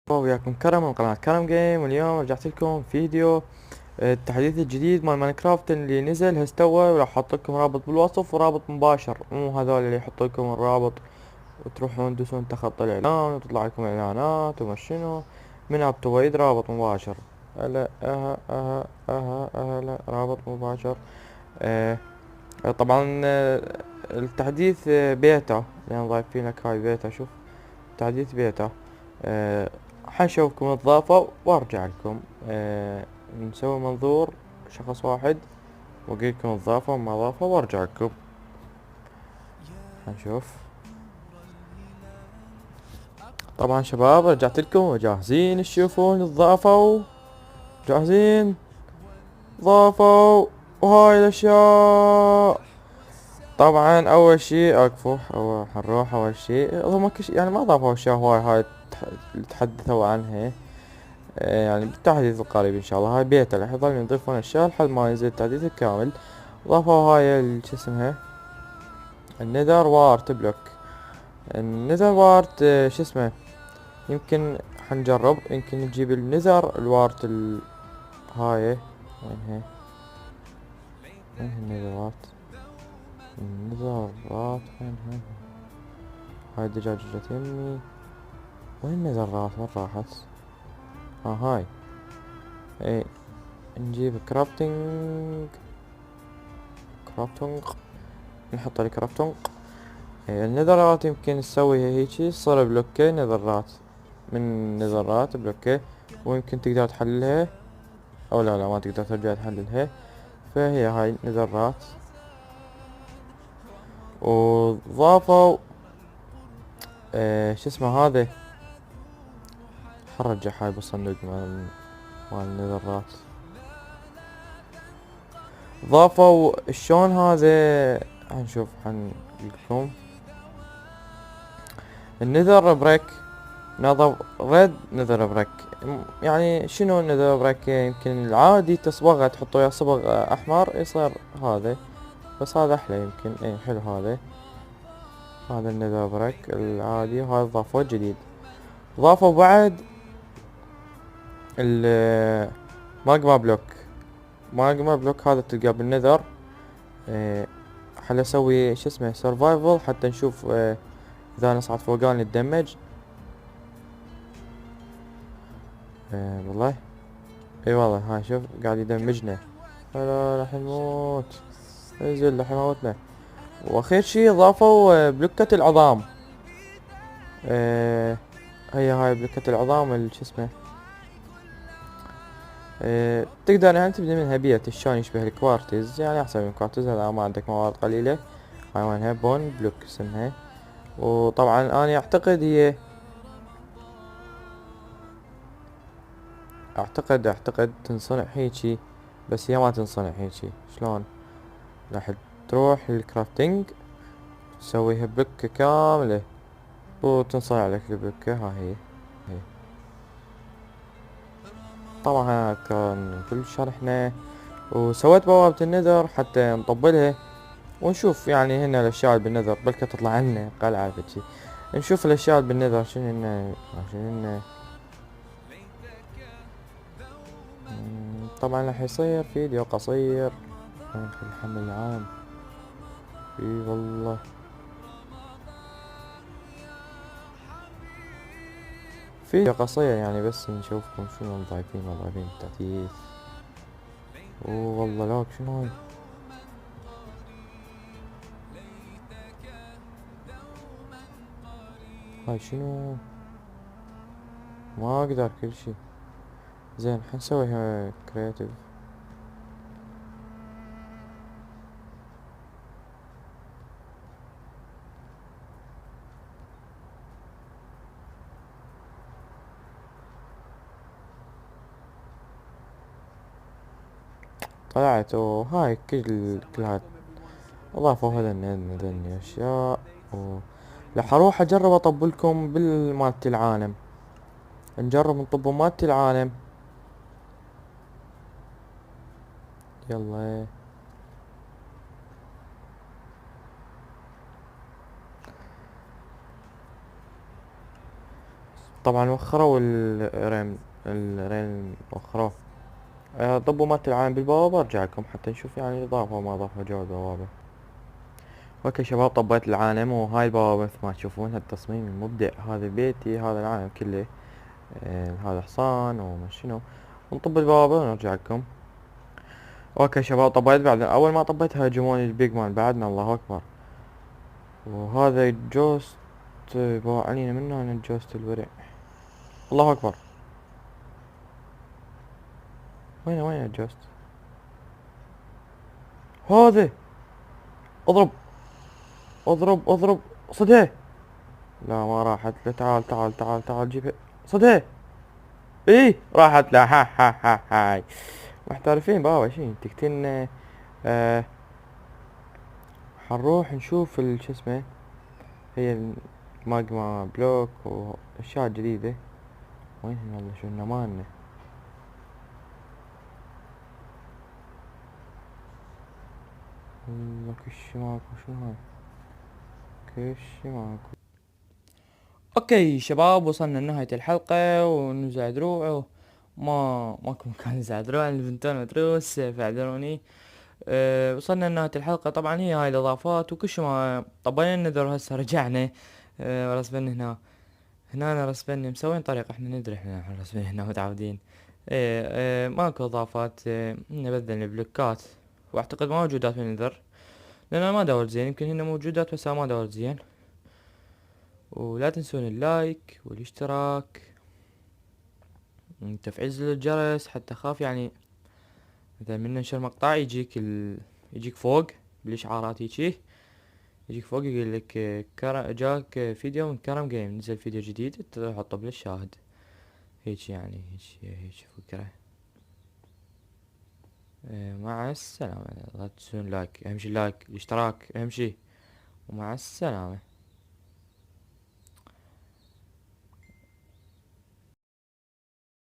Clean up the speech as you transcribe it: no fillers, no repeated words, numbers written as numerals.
وياكم كرم من قناة كرم جيم، واليوم رجعت لكم فيديو التحديث الجديد مال ماينكرافت اللي نزل هستوى، وراح احط لكم رابط بالوصف ورابط مباشر، مو هذول اللي يحط لكم الرابط وتروحون تدوسون تخطى الاعلان وتطلع لكم اعلانات وما شنو. من ابتو وايد رابط مباشر. هلا لا رابط مباشر. أه طبعا التحديث بيتا، لان ضايفين لك هاي بيتا. شوف تحديث بيتا. أه حنشوفكم الضافة وارجع لكم. نسوي منظور شخص واحد واقول لكم الضافة وما ضافة وارجع لكم. حنشوف. طبعا شباب رجعت لكم وجاهزين تشوفون الضافة، جاهزين ضافوا وهاي الاشياء. طبعا اول شي اكفو حنروح اول شي هم يعني ما ضافوا اشياء هواي، هاي اللي تحدثوا عنها. يعني بالتحديث القريب ان شاء الله. هاي بيتا راح يظلون يضيفون اشياء لحد ما ينزل التحديث الكامل. ضافوا هاي شو اسمها النذر وارت بلوك. النذر وارت شو اسمه، يمكن حنجرب، يمكن نجيب النذر الوارت هاي وينها؟ وين النذر وارت؟ النذر وارت وينها؟ هاي دجاجة جت يمي. وين النذر وارت؟ وين راحت؟ هاي. اي نجيب كرافتنج نحط لي كرافتنج. النذرات يمكن نسويها هيجي تصير بلوكي نذرات، من نذرات بلوكي، ويمكن تقدر تحللها او لا ما تقدر ترجع تحللها. فهي هاي نذرات. وضافوا شو اسمه هذا. حنرجع هاي بالصندوق مال النذرات. ضافوا شلون هذا هنشوف حنقولكم. النذر بريك نضف ريد نذر بريك. يعني شنو النذر بريك؟ يمكن العادي تصبغه تحطوا وياه صبغ احمر يصير هذا، بس هذا احلى يمكن. اي حلو هذا. هذا النذر بريك العادي، وهذا ضافوه جديد. ضافوا بعد ماجما بلوك. ماجما بلوك هذا تلقاه بالنذر. حل اسوي شو اسمه سرفايفل حتى نشوف اذا نصعد فوقاني نتدمج. والله اي والله هاي شوف قاعد يدمجنا. لا راح نموت. انزل راح يموتنا. واخير شي ضافوا بلوكة العظام. هي هاي بلوكة العظام شو اسمه. تقدر يعني تبني منها بيت شلون يشبه الكوارتز، يعني احسن من الكوارتز اذا ما عندك موارد قليلة. هاي وينها بون بلوك اسمها. وطبعا انا اعتقد هي اعتقد تنصنع هيجي، بس هي ما تنصنع هيجي. شلون؟ راح تروح للكرافتنج تسويها بلوكة كاملة وتنصنع لك البلوكة. ها هي. طبعا كان كل شرحنا. وسويت بوابة النذر حتى نطبلها ونشوف يعني هنا الاشياء اللي بالنذر، بلكة تطلع لنا قلعة بشي. نشوف الاشياء اللي بالنذر شنو هنا شنو هنا. طبعا راح يصير فيديو قصير. خلي الحمل العام. اي والله فيديو قصير يعني، بس نشوفكم شنو ضايفين التحديث. اوه والله لوك شنو هاي. هاي شنو؟ ما اقدر كل شي. زين حنسويها كرياتيف. طلعت وهاي كلها اضافوا هذني اشياء. راح اروح اجرب اطبلكم بالمالتي العالم. نجرب نطب مالتي العالم. يلا. طبعا وخروا الرين وخروه. ضبوا مات العالم بالبوابة، ارجع لكم حتى نشوف يعني اضافة وما اضافة جو البوابة. اوكي شباب، طبيت العالم وهاي البوابة مثل ما تشوفون. هالتصميم المبدع، هذا بيتي، هذا العالم كله. هذا حصان وما شنو. نطب البوابة ونرجع لكم. اوكي شباب، طبيت. بعد اول ما طبيت هاجموني البيج مان بعدنا، الله اكبر. وهذا جوست باع علينا منه، انا الجوست الورع. الله اكبر. وين الجوست؟ هذا. اضرب اضرب صدها. لا ما راحت له. تعال جيبها. صدها. ايه راحت له. ها محترفين بابا. شي تكتين. آه حنروح نشوف شو اسمه. هي الماجما بلوك واشياء جديدة. وين والله شو مالنا. والله كش ماكو. شو هاي؟ كش ماكو. اوكي شباب، وصلنا لنهاية الحلقة ونزع دروع. ماكو مكان نزع دروع، البنتون متروس فاعذروني. وصلنا لنهاية الحلقة. طبعا هي هاي الاضافات وكل ما طبينا النذر. هسه رجعنا. رسبن هنا. هنا أنا رسبني مسوين طريقة. احنا ندري احنا رسبن هنا متعودين. ماكو اضافات. نبذل البلوكات واعتقد ما موجودات بالنذر، لان انا ما دورت زين. يمكن هنا موجودات بس أنا ما دورت زين. ولا تنسون اللايك والاشتراك، تفعيل زر الجرس حتى خاف يعني مثلا من ننشر مقطع يجيك فوق بالاشعارات هيجي. يجيك فوق يقول لك جاك فيديو من كرم جيم، نزل فيديو جديد تحطه بالشاهد. هيك يعني هيك فكرة. مع السلامة. لا تنسون لايك، اهم شي اللايك، الاشتراك اهم شي. ومع السلامة.